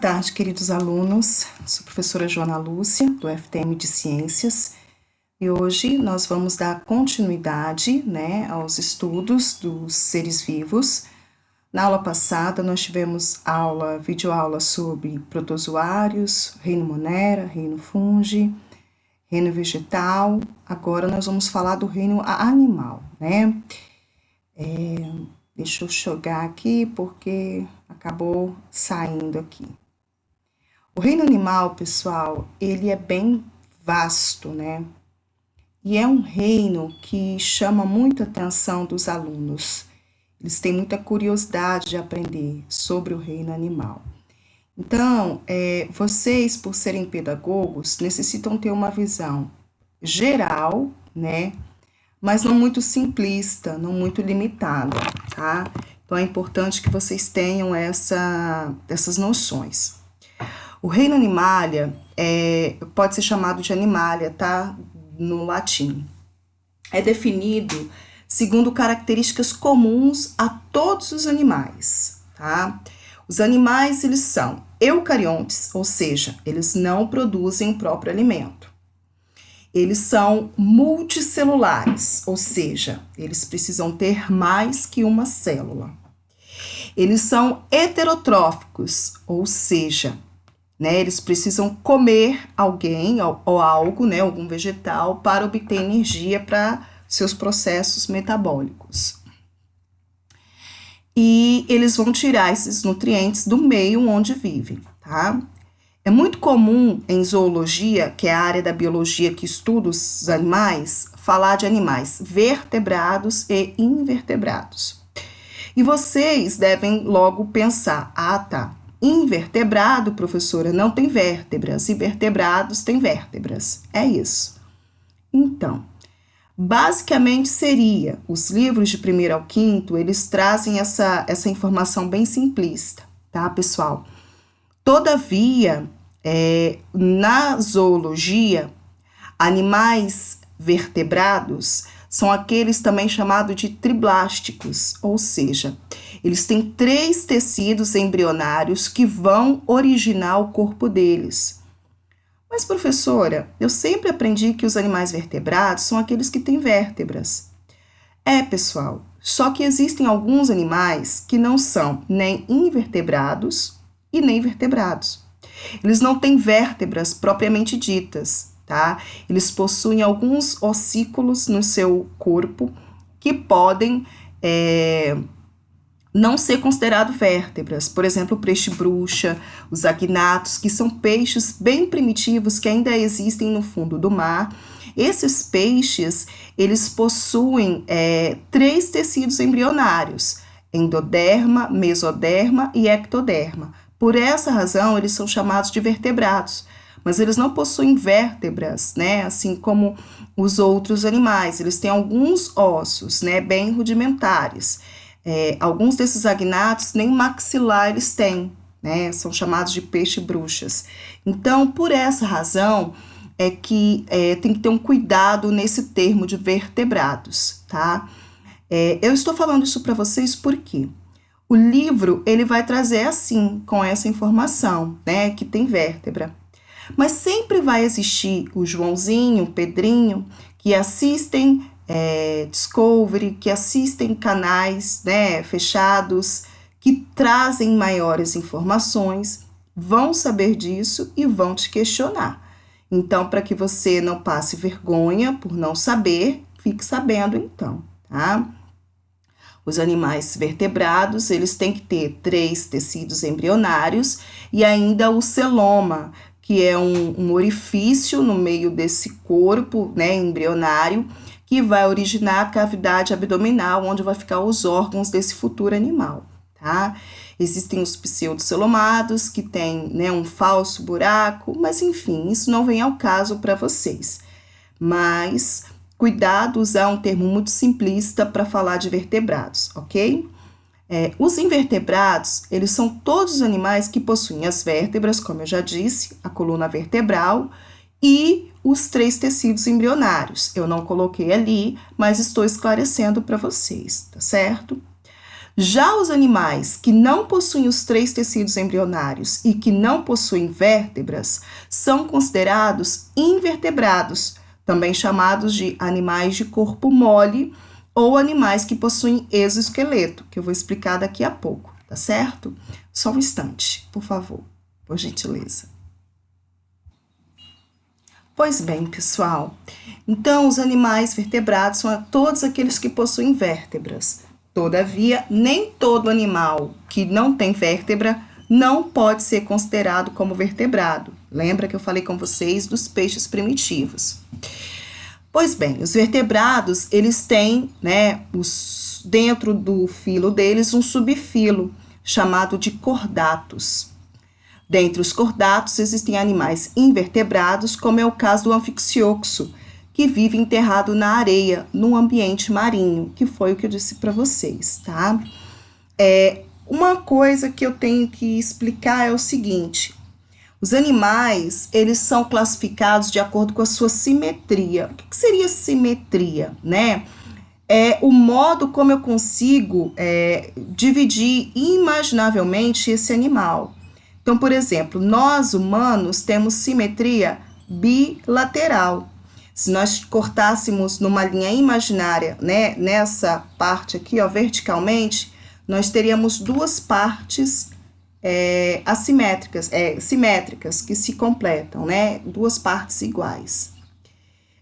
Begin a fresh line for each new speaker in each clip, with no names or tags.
tarde, queridos alunos. Sou a professora Joana Lúcia, do FTM de Ciências, e hoje nós vamos dar continuidade, aos estudos dos seres vivos. Na aula passada, nós tivemos videoaula sobre protozoários, reino Monera, reino Fungi, reino vegetal. Agora nós vamos falar do reino animal, Deixa eu jogar aqui porque acabou saindo aqui. O reino animal, pessoal, ele é bem vasto, E é um reino que chama muita atenção dos alunos. Eles têm muita curiosidade de aprender sobre o reino animal. Então, vocês, por serem pedagogos, necessitam ter uma visão geral, mas não muito simplista, não muito limitada, tá? Então, é importante que vocês tenham essas noções. O reino animalia pode ser chamado de animalia, tá? No latim. É definido segundo características comuns a todos os animais, tá? Os animais, eles são eucariontes, ou seja, eles não produzem o próprio alimento. Eles são multicelulares, ou seja, eles precisam ter mais que uma célula. Eles são heterotróficos, ou seja, eles precisam comer alguém ou algo, algum vegetal, para obter energia para seus processos metabólicos. E eles vão tirar esses nutrientes do meio onde vivem, tá? É muito comum em zoologia, que é a área da biologia que estuda os animais, falar de animais vertebrados e invertebrados. E vocês devem logo pensar, invertebrado, professora, não tem vértebras, e vertebrados têm vértebras. É isso. Então, basicamente seria, os livros de 1º ao 5º, eles trazem essa informação bem simplista, tá, pessoal? Todavia, na zoologia, animais vertebrados são aqueles também chamados de triblásticos, ou seja, eles têm 3 tecidos embrionários que vão originar o corpo deles. Mas, professora, eu sempre aprendi que os animais vertebrados são aqueles que têm vértebras. Pessoal, só que existem alguns animais que não são nem invertebrados e nem vertebrados. Eles não têm vértebras propriamente ditas, tá? Eles possuem alguns ossículos no seu corpo que podem não ser considerados vértebras. Por exemplo, o peixe-bruxa, os agnatos, que são peixes bem primitivos que ainda existem no fundo do mar. Esses peixes, eles possuem 3 tecidos embrionários, endoderma, mesoderma e ectoderma. Por essa razão, eles são chamados de vertebrados, mas eles não possuem vértebras, assim como os outros animais. Eles têm alguns ossos, bem rudimentares. Alguns desses agnatos nem maxilar eles têm, são chamados de peixe-bruxas. Então, por essa razão, é que tem que ter um cuidado nesse termo de vertebrados, tá? Eu estou falando isso para vocês porque o livro, ele vai trazer assim, com essa informação, que tem vértebra. Mas sempre vai existir o Joãozinho, o Pedrinho, que assistem Discovery, que assistem canais fechados, que trazem maiores informações, vão saber disso e vão te questionar. Então, para que você não passe vergonha por não saber, fique sabendo então, tá? Os animais vertebrados, eles têm que ter 3 tecidos embrionários e ainda o celoma, que é um orifício no meio desse corpo, embrionário, que vai originar a cavidade abdominal, onde vai ficar os órgãos desse futuro animal, tá? Existem os pseudocelomados, que tem, um falso buraco, mas enfim, isso não vem ao caso para vocês. Mas cuidado usar um termo muito simplista para falar de vertebrados, ok? Os invertebrados, eles são todos os animais que possuem as vértebras, como eu já disse, a coluna vertebral e os 3 tecidos embrionários. Eu não coloquei ali, mas estou esclarecendo para vocês, tá certo? Já os animais que não possuem os 3 tecidos embrionários e que não possuem vértebras são considerados invertebrados, também chamados de animais de corpo mole ou animais que possuem exoesqueleto, que eu vou explicar daqui a pouco, tá certo? Só um instante, por favor, por gentileza. Pois bem, pessoal, então os animais vertebrados são todos aqueles que possuem vértebras. Todavia, nem todo animal que não tem vértebra não pode ser considerado como vertebrado. Lembra que eu falei com vocês dos peixes primitivos? Pois bem, os vertebrados, eles têm, né, dentro do filo deles, um subfilo chamado de cordatos. Dentre os cordatos existem animais invertebrados, como é o caso do anfixioxo, que vive enterrado na areia, no ambiente marinho, que foi o que eu disse para vocês, tá? Uma coisa que eu tenho que explicar é o seguinte: os animais, eles são classificados de acordo com a sua simetria. O que seria simetria, né? É o modo como eu consigo dividir imaginavelmente esse animal. Então, por exemplo, nós humanos temos simetria bilateral. Se nós cortássemos numa linha imaginária, né, nessa parte aqui, ó, verticalmente, nós teríamos duas partes simétricas, que se completam, né, duas partes iguais.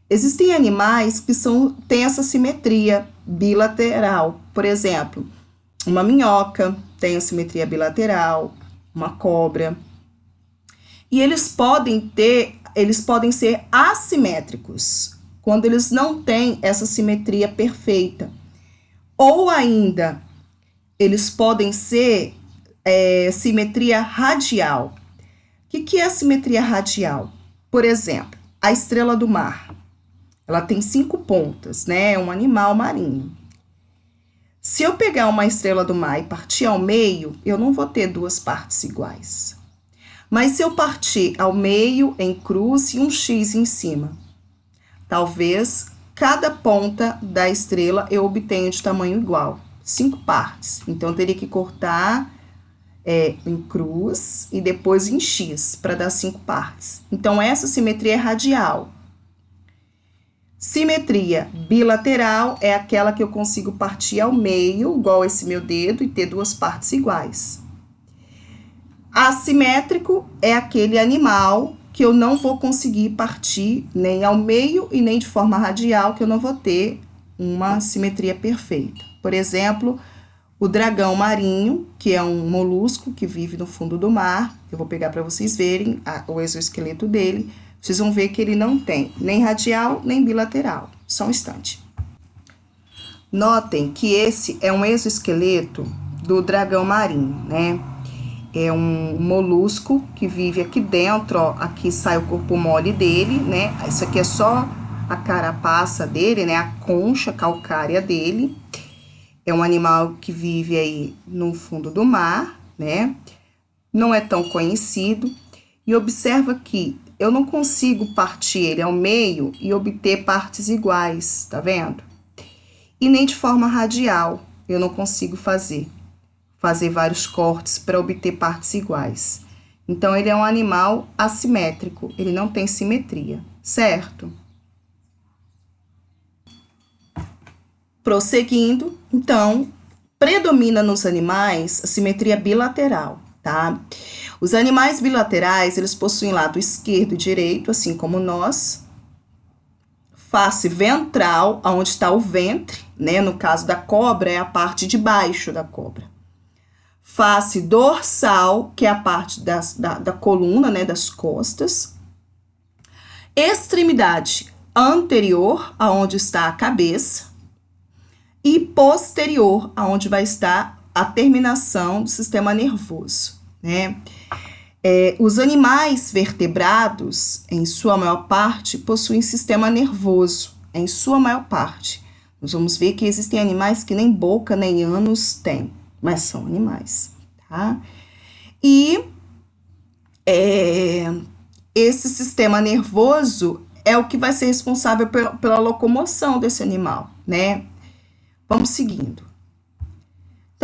Existem animais que têm essa simetria bilateral. Por exemplo, uma minhoca tem a simetria bilateral, uma cobra. E eles podem ser assimétricos, quando eles não têm essa simetria perfeita. Ou ainda, eles podem ser simetria radial. O que é a simetria radial? Por exemplo, a estrela do mar. Ela tem 5 pontas, né? É um animal marinho. Se eu pegar uma estrela do mar e partir ao meio, eu não vou ter duas partes iguais. Mas se eu partir ao meio em cruz e um X em cima, talvez cada ponta da estrela eu obtenha de tamanho igual, 5 partes. Então, eu teria que cortar em cruz e depois em X, para dar 5 partes. Então, essa simetria é radial. Simetria bilateral é aquela que eu consigo partir ao meio, igual esse meu dedo, e ter duas partes iguais. Assimétrico é aquele animal que eu não vou conseguir partir nem ao meio e nem de forma radial, que eu não vou ter uma simetria perfeita. Por exemplo, o dragão marinho, que é um molusco que vive no fundo do mar. Eu vou pegar para vocês verem o exoesqueleto dele. Vocês vão ver que ele não tem nem radial, nem bilateral. Só um instante. Notem que esse é um exoesqueleto do dragão marinho, né? É um molusco que vive aqui dentro, ó. Aqui sai o corpo mole dele, né? Isso aqui é só a carapaça dele, né? A concha calcária dele. É um animal que vive aí no fundo do mar, né? Não é tão conhecido. E observa que eu não consigo partir ele ao meio e obter partes iguais, tá vendo? E nem de forma radial eu não consigo fazer vários cortes para obter partes iguais. Então, ele é um animal assimétrico, ele não tem simetria, certo? Prosseguindo, então, predomina nos animais a simetria bilateral, tá? Os animais bilaterais, eles possuem lado esquerdo e direito, assim como nós. Face ventral, onde está o ventre, né? No caso da cobra, é a parte de baixo da cobra. Face dorsal, que é a parte da coluna, né? Das costas. Extremidade anterior, aonde está a cabeça. E posterior, aonde vai estar a terminação do sistema nervoso, né? Os animais vertebrados, em sua maior parte, possuem sistema nervoso, em sua maior parte. Nós vamos ver que existem animais que nem boca nem ânus têm, mas são animais, tá? E esse sistema nervoso é o que vai ser responsável pela locomoção desse animal, né? Vamos seguindo.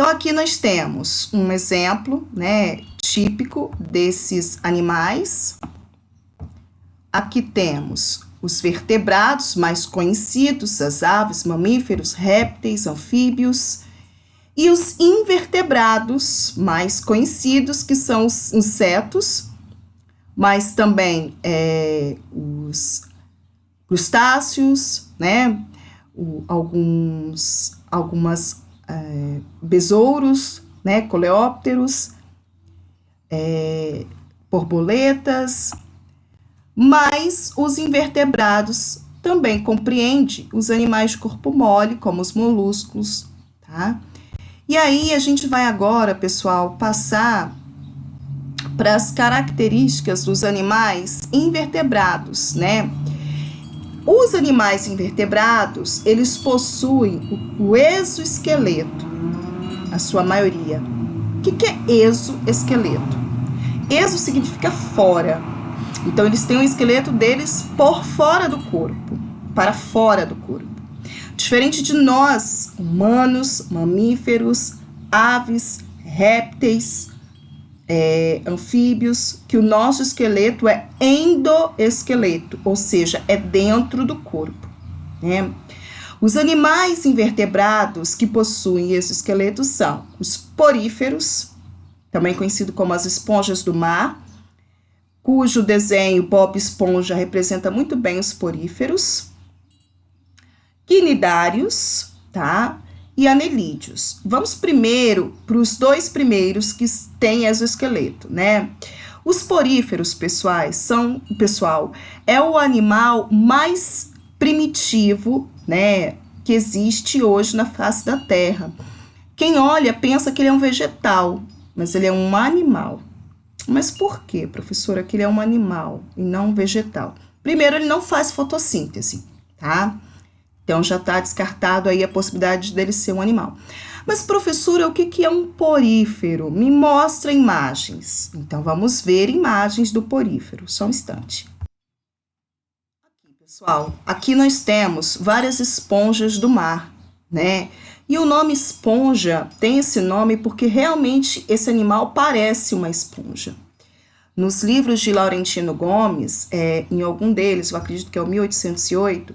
Então, aqui nós temos um exemplo, né, típico desses animais. Aqui temos os vertebrados mais conhecidos, as aves, mamíferos, répteis, anfíbios, e os invertebrados mais conhecidos, que são os insetos, mas também os crustáceos, né, algumas besouros, né, coleópteros, borboletas, mas os invertebrados também compreende os animais de corpo mole, como os moluscos, tá? E aí a gente vai agora, pessoal, passar para as características dos animais invertebrados, né? Os animais invertebrados, eles possuem o exoesqueleto, a sua maioria. O que é exoesqueleto? Exo significa fora. Então, eles têm o esqueleto deles por fora do corpo, para fora do corpo. Diferente de nós, humanos, mamíferos, aves, répteis, anfíbios, que o nosso esqueleto é endoesqueleto, ou seja, é dentro do corpo, né? Os animais invertebrados que possuem esse esqueleto são os poríferos, também conhecido como as esponjas do mar, cujo desenho Bob Esponja representa muito bem os poríferos, quinidários, tá? E anelídeos. Vamos primeiro para os dois primeiros que têm exoesqueleto, né? Os poríferos, pessoal, é o animal mais primitivo, né, que existe hoje na face da Terra. Quem olha pensa que ele é um vegetal, mas ele é um animal. Mas por quê, professora, que ele é um animal e não um vegetal? Primeiro, ele não faz fotossíntese, tá? Então, já está descartado aí a possibilidade dele ser um animal. Mas, professora, o que é um porífero? Me mostra imagens. Então, vamos ver imagens do porífero. Só um instante. Aqui, pessoal, aqui nós temos várias esponjas do mar, né? E o nome esponja tem esse nome porque realmente esse animal parece uma esponja. Nos livros de Laurentino Gomes, em algum deles, eu acredito que é o 1808,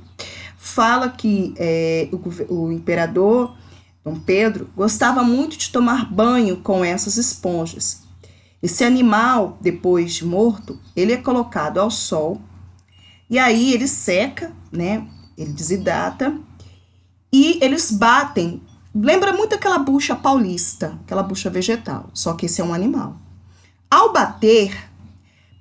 fala que o imperador Dom Pedro gostava muito de tomar banho com essas esponjas. Esse animal, depois de morto, ele é colocado ao sol e aí ele seca, né? Ele desidrata e eles batem. Lembra muito aquela bucha paulista, aquela bucha vegetal, só que esse é um animal. Ao bater,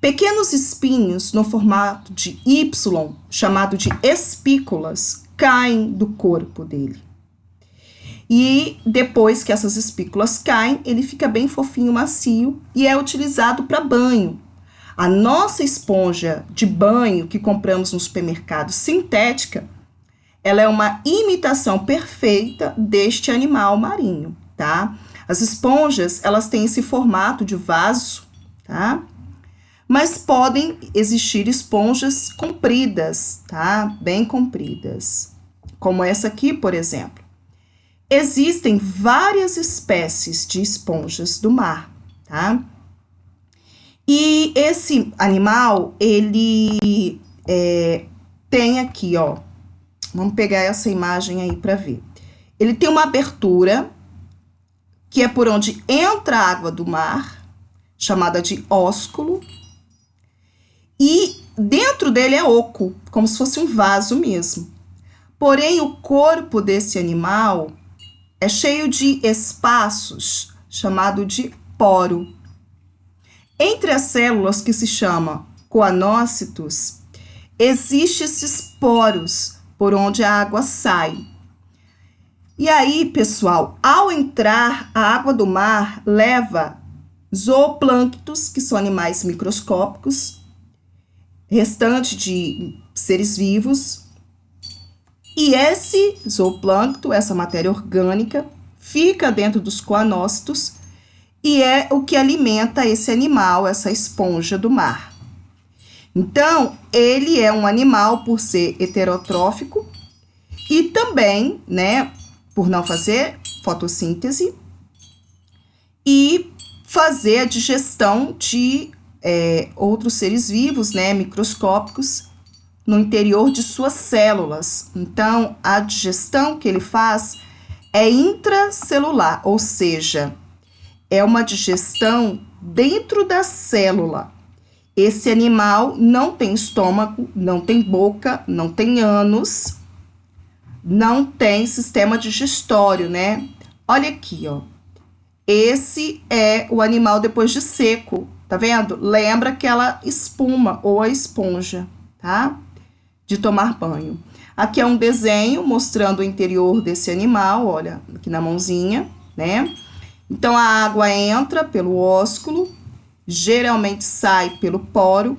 pequenos espinhos no formato de Y, chamado de espículas, caem do corpo dele. E depois que essas espículas caem, ele fica bem fofinho, macio e é utilizado para banho. A nossa esponja de banho que compramos no supermercado sintética, ela é uma imitação perfeita deste animal marinho, tá? As esponjas, elas têm esse formato de vaso, tá? Mas podem existir esponjas compridas, tá? Bem compridas. Como essa aqui, por exemplo. Existem várias espécies de esponjas do mar, tá? E esse animal, ele tem aqui, ó. Vamos pegar essa imagem aí para ver. Ele tem uma abertura, que é por onde entra a água do mar, chamada de ósculo. E dentro dele é oco, como se fosse um vaso mesmo. Porém, o corpo desse animal é cheio de espaços, chamado de poro. Entre as células, que se chama coanócitos, existem esses poros por onde a água sai. E aí, pessoal, ao entrar, a água do mar leva zooplânctons, que são animais microscópicos, restante de seres vivos, e esse zooplâncton, essa matéria orgânica, fica dentro dos coanócitos e é o que alimenta esse animal, essa esponja do mar. Então, ele é um animal por ser heterotrófico e também, né, por não fazer fotossíntese, e fazer a digestão de outros seres vivos, né, microscópicos, no interior de suas células. Então, a digestão que ele faz é intracelular, ou seja, é uma digestão dentro da célula. Esse animal não tem estômago, não tem boca, não tem ânus, não tem sistema digestório, né? Olha aqui, ó. Esse é o animal depois de seco, tá vendo? Lembra aquela espuma ou a esponja, tá? De tomar banho. Aqui é um desenho mostrando o interior desse animal, olha, aqui na mãozinha, né? Então, a água entra pelo ósculo, geralmente sai pelo poro.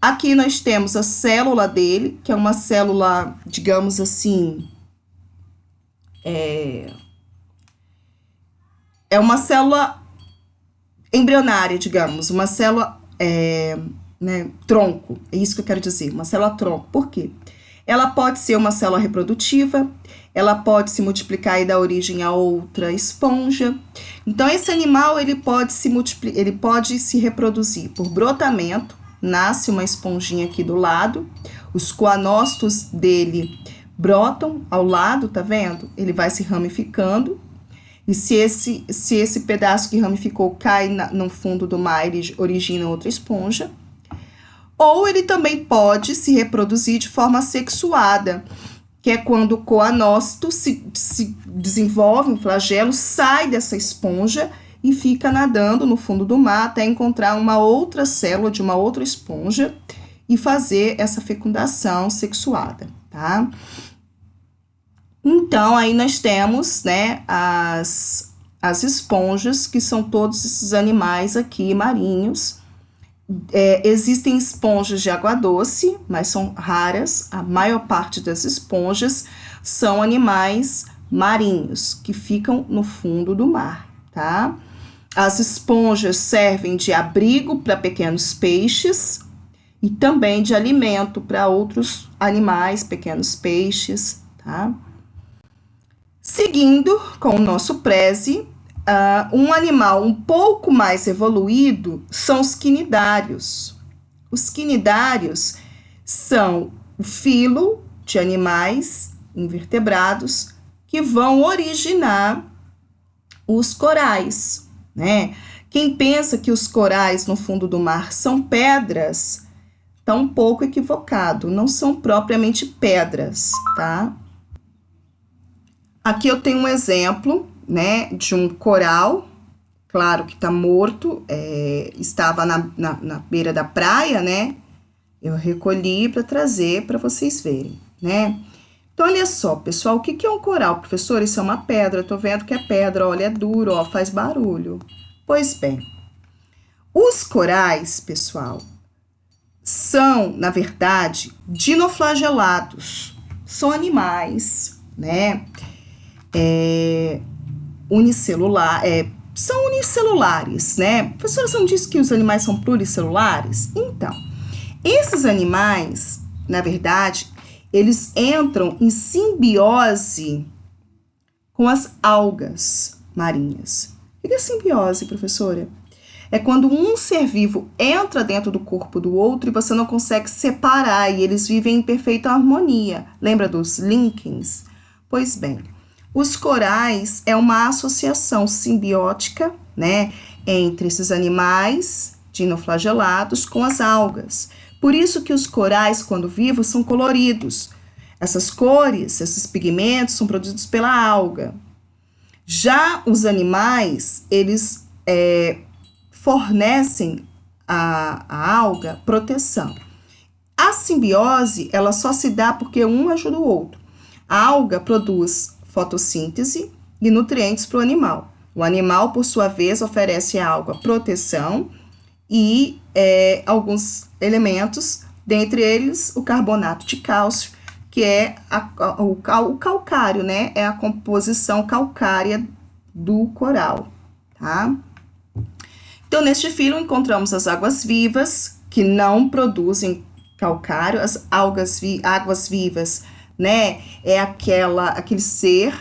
Aqui nós temos a célula dele, que é uma célula, digamos assim, é uma célula embrionária, digamos, uma célula, né, tronco, é isso que eu quero dizer, uma célula tronco. Por quê? Ela pode ser uma célula reprodutiva, ela pode se multiplicar e dar origem a outra esponja. Então, esse animal, ele pode se reproduzir por brotamento, nasce uma esponjinha aqui do lado, os coanócitos dele brotam ao lado, tá vendo? Ele vai se ramificando, e se esse pedaço que ramificou cai no fundo do mar, ele origina outra esponja. Ou ele também pode se reproduzir de forma sexuada, que é quando o coanócito se desenvolve, um flagelo, sai dessa esponja e fica nadando no fundo do mar até encontrar uma outra célula de uma outra esponja e fazer essa fecundação sexuada, tá? Então, aí nós temos, né, as esponjas, que são todos esses animais aqui marinhos. Existem esponjas de água doce, mas são raras. A maior parte das esponjas são animais marinhos, que ficam no fundo do mar, tá? As esponjas servem de abrigo para pequenos peixes e também de alimento para outros animais, pequenos peixes, tá? Seguindo com o nosso preze, um animal um pouco mais evoluído são os quinidários. Os quinidários são o filo de animais invertebrados que vão originar os corais, né? Quem pensa que os corais no fundo do mar são pedras, está um pouco equivocado, não são propriamente pedras, tá? Aqui eu tenho um exemplo, né, de um coral, claro que está morto, estava na beira da praia, né? Eu recolhi para trazer para vocês verem, né? Então, olha só, pessoal, o que é um coral? Professor, isso é uma pedra, eu tô vendo que é pedra, olha, é duro, ó, faz barulho. Pois bem, os corais, pessoal, são, na verdade, dinoflagelados. São animais, né? São unicelulares, né? Professora, você não disse que os animais são pluricelulares? Então, esses animais, na verdade, eles entram em simbiose com as algas marinhas. O que é simbiose, professora? É quando um ser vivo entra dentro do corpo do outro e você não consegue separar, e eles vivem em perfeita harmonia. Lembra dos Linkens? Pois bem, os corais é uma associação simbiótica, né, entre esses animais dinoflagelados com as algas. Por isso que os corais, quando vivos, são coloridos. Essas cores, esses pigmentos são produzidos pela alga. Já os animais, eles fornecem à alga proteção. A simbiose, ela só se dá porque um ajuda o outro. A alga produz fotossíntese e nutrientes para o animal. O animal, por sua vez, oferece à alga proteção e alguns elementos, dentre eles o carbonato de cálcio, que é o calcário, né? É a composição calcária do coral, tá? Então, neste filo, encontramos as águas vivas, que não produzem calcário, as águas vivas, né? É aquele ser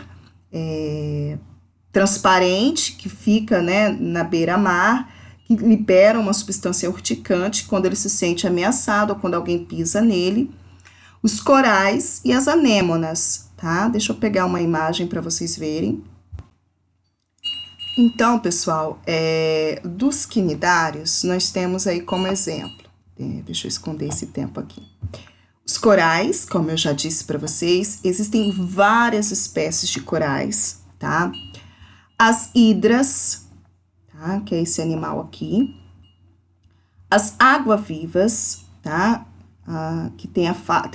transparente, que fica, né, na beira-mar, que libera uma substância urticante quando ele se sente ameaçado ou quando alguém pisa nele. Os corais e as anêmonas, tá? Deixa eu pegar uma imagem para vocês verem. Então, pessoal, dos quinidários, nós temos aí como exemplo, deixa eu esconder esse tempo aqui. Os corais, como eu já disse para vocês, existem várias espécies de corais, tá? As hidras, tá? Que é esse animal aqui. As água-vivas, tá? Que tem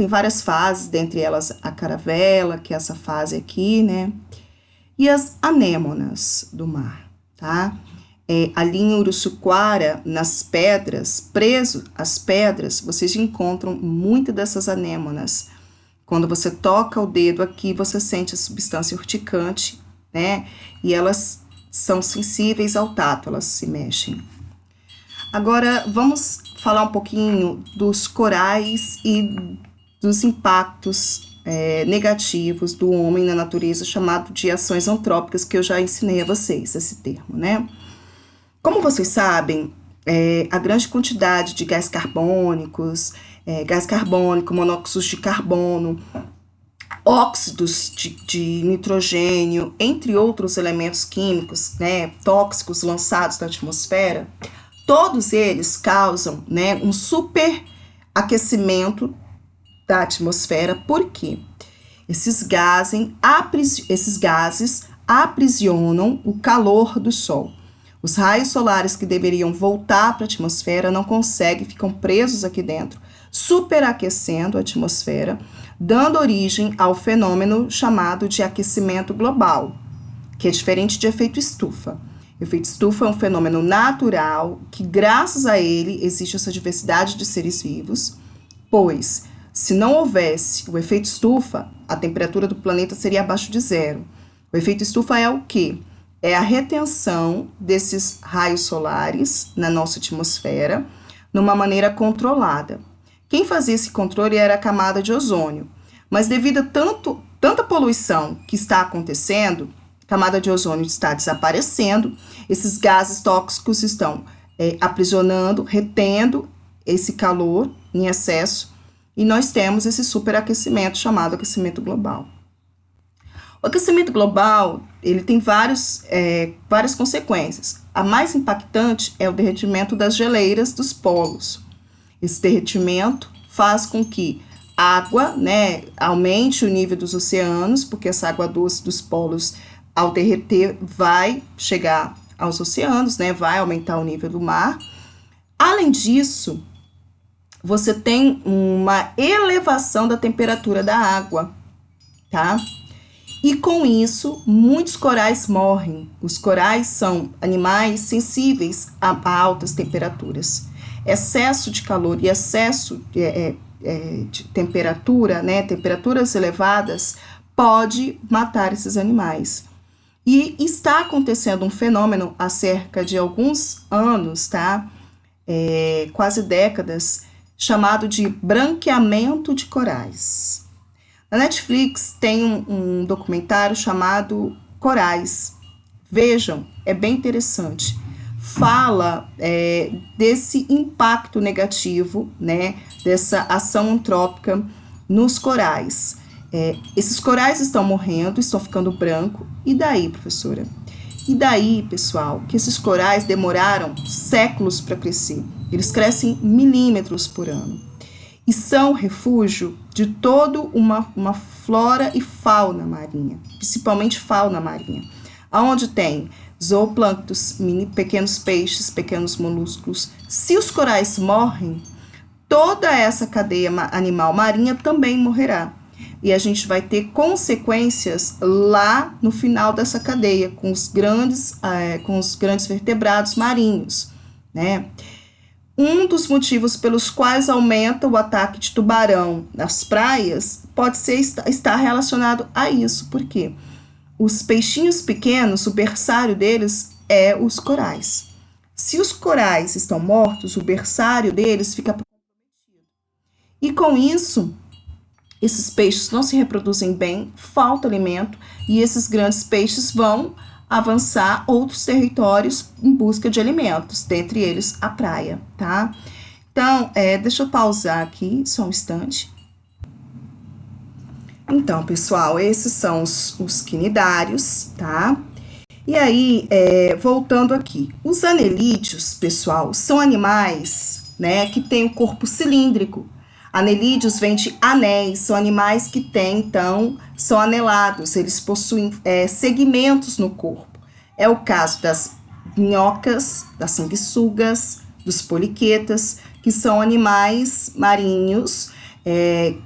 várias fases, dentre elas a caravela, que é essa fase aqui, né? E as anêmonas do mar, tá? Ali em Uruçuquara, nas pedras, preso às pedras, vocês encontram muitas dessas anêmonas. Quando você toca o dedo aqui, você sente a substância urticante, né? E elas são sensíveis ao tato, elas se mexem. Agora, vamos falar um pouquinho dos corais e dos impactos negativos do homem na natureza, chamado de ações antrópicas, que eu já ensinei a vocês, esse termo, né? Como vocês sabem, a grande quantidade de gás carbônicos, gás carbônico, monóxidos de carbono, óxidos de nitrogênio, entre outros elementos químicos, né, tóxicos lançados na atmosfera, todos eles causam, né, um superaquecimento da atmosfera. Por quê? Esses gases aprisionam o calor do Sol. Os raios solares que deveriam voltar para a atmosfera não conseguem, ficam presos aqui dentro, superaquecendo a atmosfera, dando origem ao fenômeno chamado de aquecimento global, que é diferente de efeito estufa. O efeito estufa é um fenômeno natural que, graças a ele, existe essa diversidade de seres vivos, pois, se não houvesse o efeito estufa, a temperatura do planeta seria abaixo de zero. O efeito estufa é o quê? É a retenção desses raios solares na nossa atmosfera, numa maneira controlada. Quem fazia esse controle era a camada de ozônio, mas devido a tanta poluição que está acontecendo, a camada de ozônio está desaparecendo, esses gases tóxicos estão aprisionando, retendo esse calor em excesso, e nós temos esse superaquecimento chamado aquecimento global. O aquecimento global, ele tem várias consequências. A mais impactante é o derretimento das geleiras dos polos. Esse derretimento faz com que a água, né, aumente o nível dos oceanos, porque essa água doce dos polos, ao derreter, vai chegar aos oceanos, né, vai aumentar o nível do mar. Além disso, você tem uma elevação da temperatura da água, tá? E com isso, muitos corais morrem. Os corais são animais sensíveis a altas temperaturas. Excesso de calor e excesso de temperatura, né, temperaturas elevadas, pode matar esses animais. E está acontecendo um fenômeno há cerca de alguns anos, tá? Quase décadas, chamado de branqueamento de corais. Na Netflix tem um documentário chamado Corais. Vejam, é bem interessante. Fala desse impacto negativo, né, dessa ação antrópica nos corais. Esses corais estão morrendo, estão ficando branco. E daí, professora? E daí, pessoal, que esses corais demoraram séculos para crescer. Eles crescem milímetros por ano. E são refúgio de toda uma flora e fauna marinha, principalmente fauna marinha, onde tem zooplânctons, pequenos peixes, pequenos moluscos. Se os corais morrem, toda essa cadeia animal marinha também morrerá. E a gente vai ter consequências lá no final dessa cadeia, com os grandes vertebrados marinhos, né? Um dos motivos pelos quais aumenta o ataque de tubarão nas praias pode estar relacionado a isso. Por quê? Os peixinhos pequenos, o berçário deles é os corais. Se os corais estão mortos, o berçário deles fica comprometido. E com isso, esses peixes não se reproduzem bem, falta alimento, e esses grandes peixes vão avançar outros territórios em busca de alimentos, dentre eles a praia, tá? Então, deixa eu pausar aqui só um instante. Então, pessoal, esses são os quinidários, tá? E aí, voltando aqui, os anelídeos, pessoal, são animais, né, que têm o corpo cilíndrico. Anelídeos vem de anéis, são animais que têm, então, são anelados, eles possuem segmentos no corpo. É o caso das minhocas, das sanguessugas, dos poliquetas, que são animais marinhos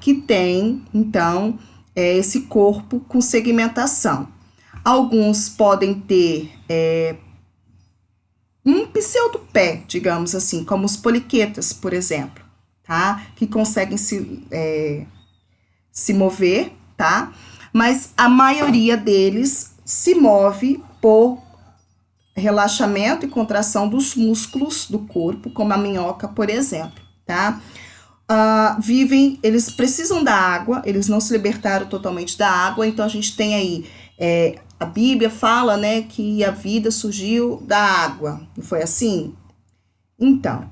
que têm, então, esse corpo com segmentação. Alguns podem ter um pseudopé, digamos assim, como os poliquetas, por exemplo, tá? Que conseguem se mover, tá? Mas a maioria deles se move por relaxamento e contração dos músculos do corpo, como a minhoca, por exemplo, tá? Eles precisam da água, eles não se libertaram totalmente da água, então a gente tem aí, a Bíblia fala, né, que a vida surgiu da água, não foi assim? Então,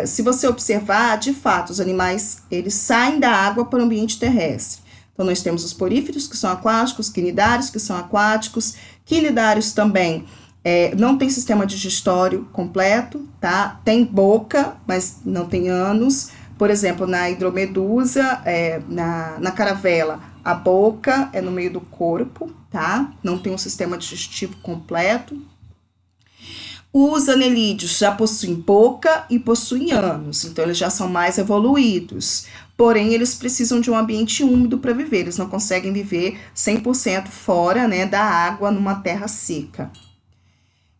se você observar, de fato, os animais, eles saem da água para o ambiente terrestre. Então, nós temos os poríferos, que são aquáticos, quinidários, que são aquáticos, quinidários também não tem sistema digestório completo, tá? Tem boca, mas não tem ânus. Por exemplo, na hidromedusa, na caravela, a boca é no meio do corpo, tá? Não tem um sistema digestivo completo. Os anelídeos já possuem boca e possuem ânus, então eles já são mais evoluídos. Porém, eles precisam de um ambiente úmido para viver, eles não conseguem viver 100% fora, né, da água numa terra seca.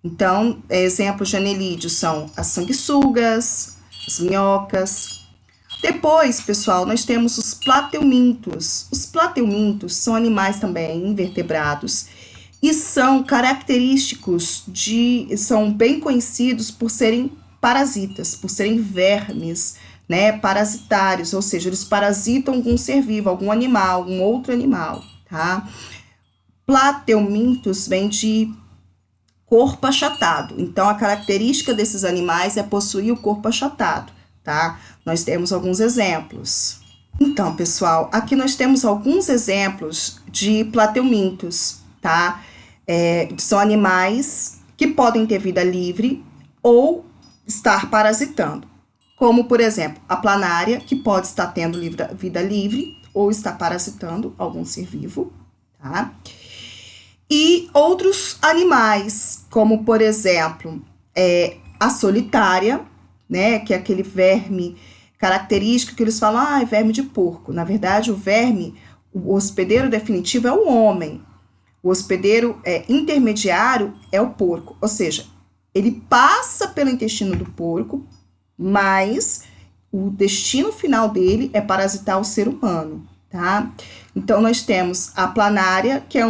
Então, exemplos de anelídeos são as sanguessugas, as minhocas. Depois, pessoal, nós temos os plateumintos. Os plateumintos são animais também invertebrados e são característicos são bem conhecidos por serem parasitas, por serem vermes, né, parasitários, ou seja, eles parasitam algum ser vivo, algum animal, algum outro animal, tá? Plateumintos vem de corpo achatado. Então, a característica desses animais é possuir o corpo achatado, tá? Nós temos alguns exemplos. Então, pessoal, aqui nós temos alguns exemplos de plateumintos, tá? São animais que podem ter vida livre ou estar parasitando. Como, por exemplo, a planária, que pode estar tendo vida livre ou estar parasitando algum ser vivo, tá? E outros animais, como, por exemplo, a solitária, né, que é aquele verme característico que eles falam, é verme de porco. Na verdade, o hospedeiro definitivo é o homem. O hospedeiro intermediário é o porco. Ou seja, ele passa pelo intestino do porco, mas o destino final dele é parasitar o ser humano, tá? Então, nós temos a planária, que é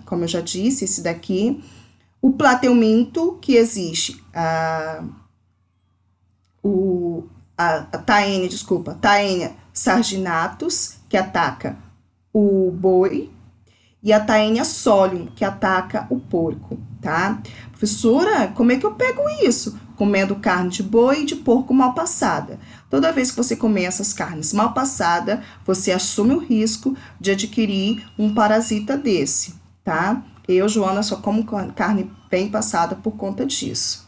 como eu já disse, esse daqui. O plateuminto, que existe a Taenia sarginatus, que ataca o boi, e a Taenia solium, que ataca o porco, tá? Professora, como é que eu pego isso? Comendo carne de boi e de porco mal passada. Toda vez que você comer essas carnes mal passadas, você assume o risco de adquirir um parasita desse, tá? Eu, Joana, só como carne bem passada por conta disso.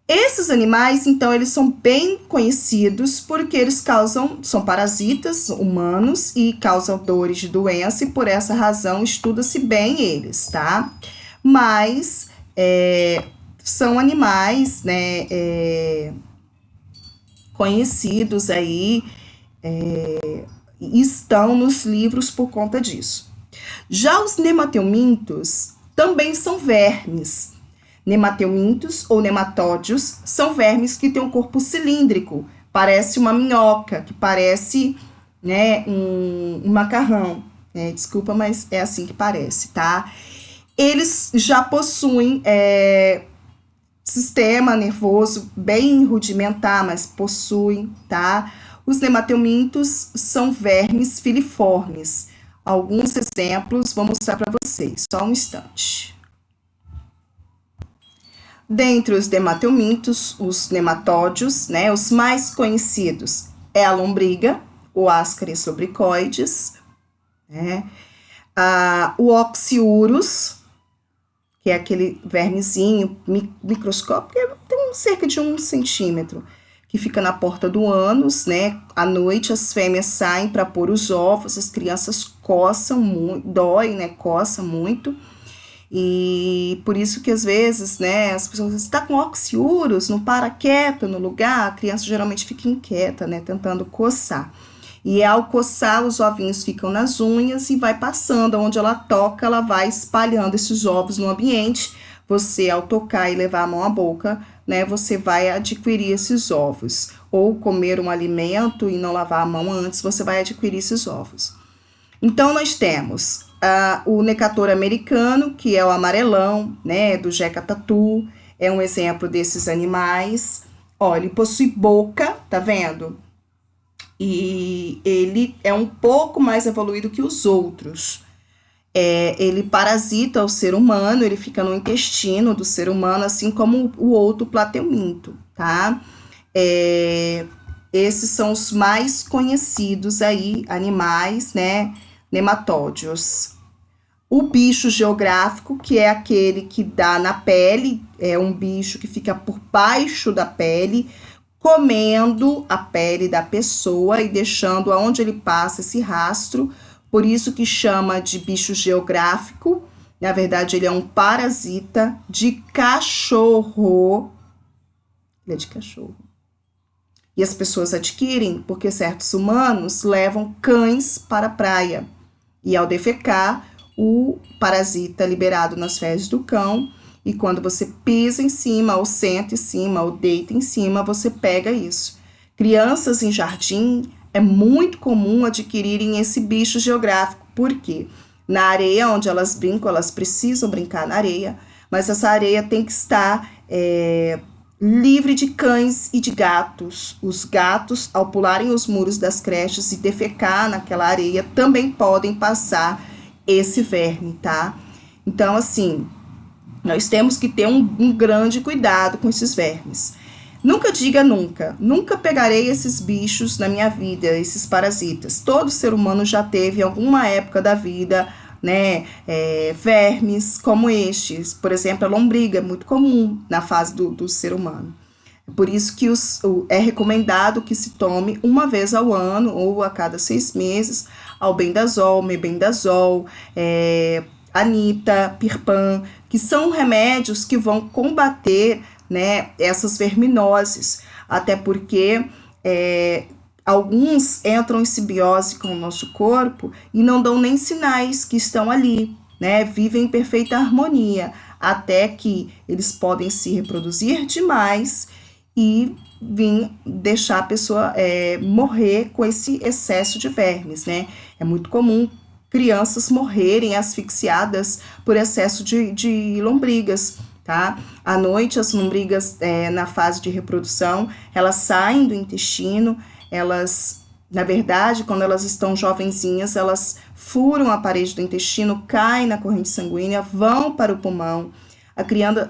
Esses animais, então, eles são bem conhecidos porque eles são parasitas humanos e causam dores de doença, e por essa razão estuda-se bem eles, tá? Mas são animais, né, conhecidos aí, e estão nos livros por conta disso. Já os nemateumintos também são vermes. Nemateumintos ou nematódios são vermes que têm um corpo cilíndrico, parece uma minhoca, que parece, né, um macarrão. Desculpa, mas é assim que parece, tá? Eles já possuem sistema nervoso bem rudimentar, mas possuem, tá? Os nemateumintos são vermes filiformes. alguns exemplos, vou mostrar para vocês, só um instante. Dentre os dermateumintos, os nematódios, né, os mais conhecidos é a lombriga, o Ascaris lubricoides, né, o Oxyurus, que é aquele vermezinho microscópico, que tem cerca de 1 centímetro, que fica na porta do ânus, né? À noite as fêmeas saem para pôr os ovos, as crianças coçam muito, dói, né? Coça muito. E por isso que às vezes, né, as pessoas dizem, está com oxiurus, não para quieta no lugar, a criança geralmente fica inquieta, né? Tentando coçar. E ao coçar, os ovinhos ficam nas unhas e vai passando, onde ela toca, ela vai espalhando esses ovos no ambiente. Você, ao tocar e levar a mão à boca, né, você vai adquirir esses ovos. Ou comer um alimento e não lavar a mão antes, você vai adquirir esses ovos. Então, nós temos o necator americano, que é o amarelão, né, do jeca tatu, é um exemplo desses animais. Ó, ele possui boca, tá vendo? E ele é um pouco mais evoluído que os outros. Ele parasita o ser humano, ele fica no intestino do ser humano, assim como o outro plateuminto, tá? Esses são os mais conhecidos aí, animais, né, nematódios. O bicho geográfico, que é aquele que dá na pele, é um bicho que fica por baixo da pele, comendo a pele da pessoa e deixando aonde ele passa esse rastro, por isso que chama de bicho geográfico. Na verdade, ele é um parasita de cachorro. Ele é de cachorro. E as pessoas adquirem porque certos humanos levam cães para a praia. E ao defecar, o parasita é liberado nas fezes do cão. E quando você pisa em cima, ou senta em cima, ou deita em cima, você pega isso. Crianças em jardim, é muito comum adquirirem esse bicho geográfico. Por quê? Na areia onde elas brincam, elas precisam brincar na areia, mas essa areia tem que estar livre de cães e de gatos. Os gatos, ao pularem os muros das creches e defecar naquela areia, também podem passar esse verme, tá? Então, assim, nós temos que ter um grande cuidado com esses vermes. Nunca diga nunca. Nunca pegarei esses bichos na minha vida, esses parasitas. Todo ser humano já teve em alguma época da vida, né, vermes como estes. Por exemplo, a lombriga é muito comum na fase do ser humano. Por isso que é recomendado que se tome uma vez ao ano ou a cada 6 meses albendazol, mebendazol, Anita, Pirpan, que são remédios que vão combater, né, essas verminoses, até porque alguns entram em simbiose com o nosso corpo e não dão nem sinais que estão ali, né, vivem em perfeita harmonia, até que eles podem se reproduzir demais e vir deixar a pessoa morrer com esse excesso de vermes, né? É muito comum crianças morrerem asfixiadas por excesso de lombrigas, tá? À noite, as lombrigas, na fase de reprodução, elas saem do intestino, elas, na verdade, quando elas estão jovenzinhas, elas furam a parede do intestino, caem na corrente sanguínea, vão para o pulmão. A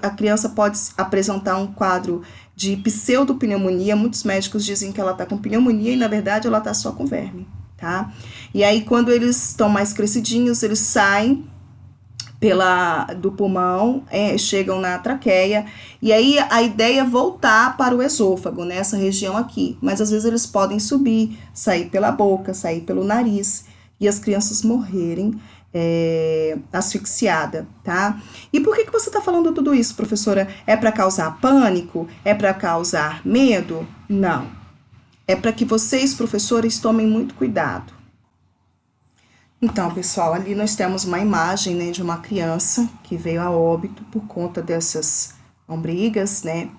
criança pode apresentar um quadro de pseudopneumonia. Muitos médicos dizem que ela está com pneumonia e, na verdade, ela está só com verme, tá? E aí, quando eles estão mais crescidinhos, eles saem do pulmão, chegam na traqueia, e aí a ideia é voltar para o esôfago, né, essa região aqui, mas às vezes eles podem subir, sair pela boca, sair pelo nariz, e as crianças morrerem asfixiada, tá? E por que você está falando tudo isso, professora? É para causar pânico? É para causar medo? Não. É para que vocês, professores, tomem muito cuidado. Então, pessoal, ali nós temos uma imagem, né, de uma criança que veio a óbito por conta dessas lombrigas, né?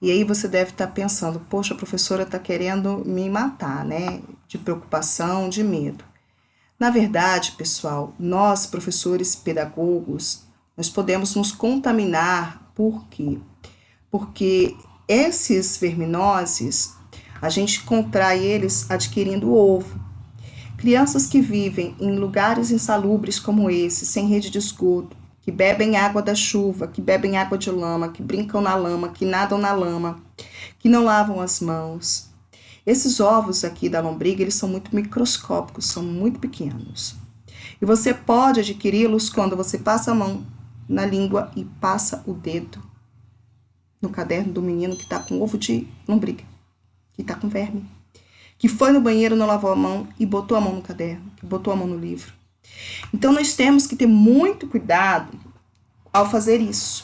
E aí você deve estar pensando, poxa, a professora está querendo me matar, né? De preocupação, de medo. Na verdade, pessoal, nós, professores pedagogos, nós podemos nos contaminar. Por quê? Porque esses verminoses, a gente contrai eles adquirindo ovo. Crianças que vivem em lugares insalubres como esse, sem rede de esgoto, que bebem água da chuva, que bebem água de lama, que brincam na lama, que nadam na lama, que não lavam as mãos. Esses ovos aqui da lombriga, eles são muito microscópicos, são muito pequenos. E você pode adquiri-los quando você passa a mão na língua e passa o dedo no caderno do menino que está com ovo de lombriga, que está com verme, que foi no banheiro, não lavou a mão e botou a mão no caderno, que botou a mão no livro. Então, nós temos que ter muito cuidado ao fazer isso.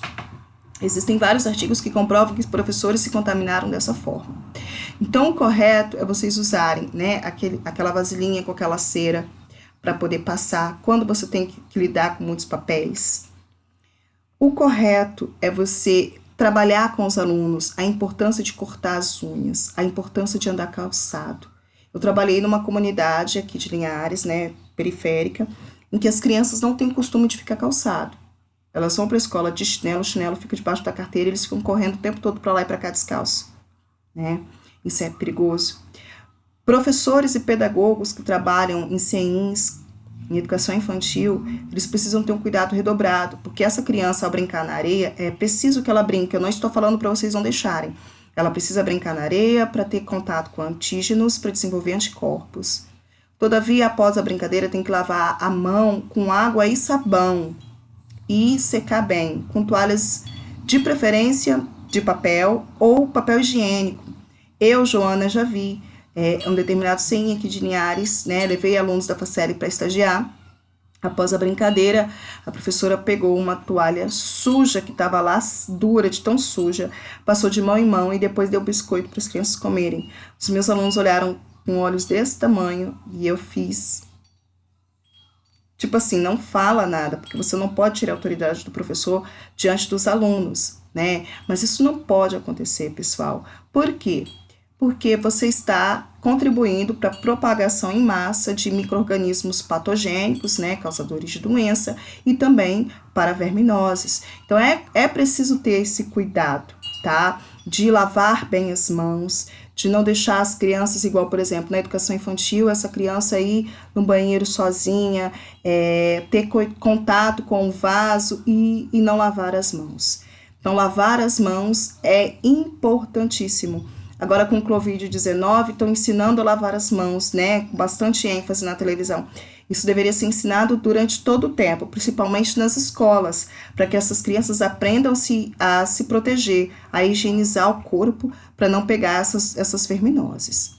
Existem vários artigos que comprovam que os professores se contaminaram dessa forma. Então, o correto é vocês usarem, né, aquela vasilhinha com aquela cera para poder passar quando você tem que lidar com muitos papéis. O correto é você trabalhar com os alunos a importância de cortar as unhas, a importância de andar calçado. Eu trabalhei numa comunidade aqui de Linhares, né, periférica, em que as crianças não têm costume de ficar calçado. Elas vão para a escola de chinelo, o chinelo fica debaixo da carteira, eles ficam correndo o tempo todo para lá e para cá descalço, né? Isso é perigoso. Professores e pedagogos que trabalham em CEINs, em educação infantil, eles precisam ter um cuidado redobrado, porque essa criança, ao brincar na areia, é preciso que ela brinque. Eu não estou falando para vocês não deixarem. Ela precisa brincar na areia para ter contato com antígenos, para desenvolver anticorpos. Todavia, após a brincadeira, tem que lavar a mão com água e sabão e secar bem, com toalhas de preferência de papel ou papel higiênico. Eu, Joana, já vi um determinado CEIN aqui de Linhares, né? Levei alunos da Faceli para estagiar. Após a brincadeira, a professora pegou uma toalha suja que estava lá, dura, de tão suja, passou de mão em mão e depois deu biscoito para as crianças comerem. Os meus alunos olharam com olhos desse tamanho e eu fiz. Tipo assim, não fala nada, porque você não pode tirar a autoridade do professor diante dos alunos, né? Mas isso não pode acontecer, pessoal. Por quê? Porque você está contribuindo para a propagação em massa de micro-organismos patogênicos, né, causadores de doença, e também para verminoses. Então, é preciso ter esse cuidado, tá? De lavar bem as mãos, de não deixar as crianças, igual, por exemplo, na educação infantil, essa criança ir no banheiro sozinha, ter contato com o vaso e não lavar as mãos. Então, lavar as mãos é importantíssimo. Agora, com o Covid-19, estão ensinando a lavar as mãos, né? Com bastante ênfase na televisão. Isso deveria ser ensinado durante todo o tempo, principalmente nas escolas, para que essas crianças aprendam a se proteger, a higienizar o corpo, para não pegar essas verminoses.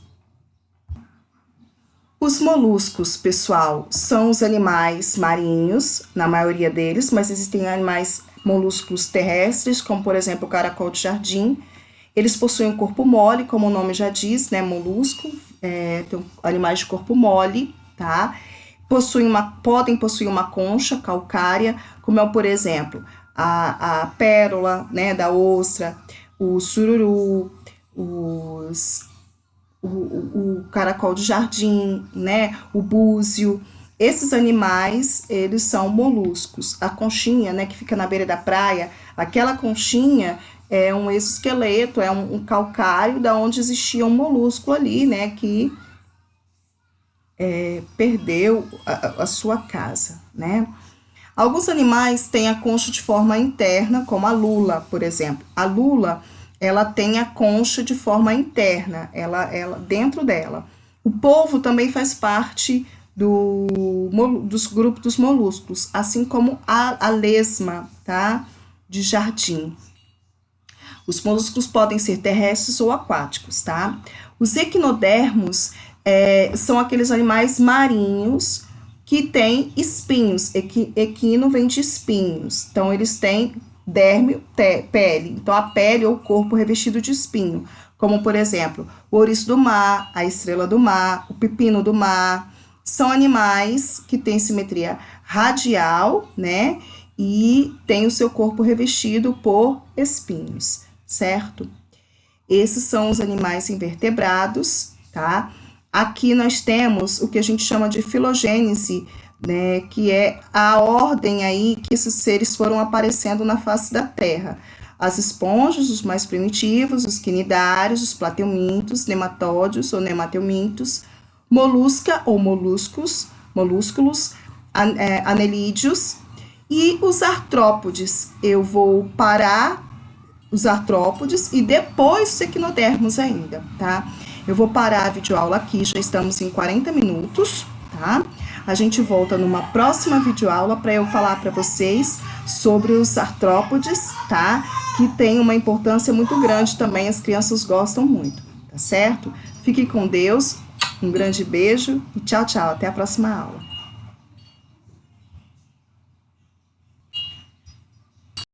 Os moluscos, pessoal, são os animais marinhos, na maioria deles, mas existem animais molúsculos terrestres, como, por exemplo, o caracol de jardim. Eles possuem um corpo mole, como o nome já diz, né, molusco, tem animais de corpo mole, tá? Podem possuir uma concha calcária, como é, por exemplo, a pérola, né, da ostra, o sururu, o caracol de jardim, né, o búzio. Esses animais, eles são moluscos. A conchinha, né, que fica na beira da praia, aquela conchinha é um exoesqueleto, é um calcário da onde existia um molúsculo ali, né, que perdeu a sua casa, né. Alguns animais têm a concha de forma interna, como a lula, por exemplo. A lula, ela tem a concha de forma interna, ela dentro dela. O polvo também faz parte dos grupos dos moluscos, assim como a lesma, tá, de jardim. Os moluscos podem ser terrestres ou aquáticos, tá? Os equinodermos são aqueles animais marinhos que têm espinhos. Equino vem de espinhos. Então, eles têm derme, pele. Então, a pele ou o corpo revestido de espinho. Como, por exemplo, o ouriço do mar, a estrela do mar, o pepino do mar. São animais que têm simetria radial, né? E tem o seu corpo revestido por espinhos, certo? Esses são os animais invertebrados, tá? Aqui nós temos o que a gente chama de filogênese, né? Que é a ordem aí que esses seres foram aparecendo na face da Terra. As esponjas, os mais primitivos, os quinidários, os plateumintos, nematódios ou nemateumintos, molusca ou molúsculos, anelídeos e os artrópodes. Eu vou parar os artrópodes e depois os equinodermos ainda, tá? Eu vou parar a videoaula aqui, já estamos em 40 minutos, tá? A gente volta numa próxima videoaula para eu falar para vocês sobre os artrópodes, tá? Que tem uma importância muito grande também, as crianças gostam muito, tá certo? Fiquem com Deus, um grande beijo e tchau, tchau, até a próxima aula.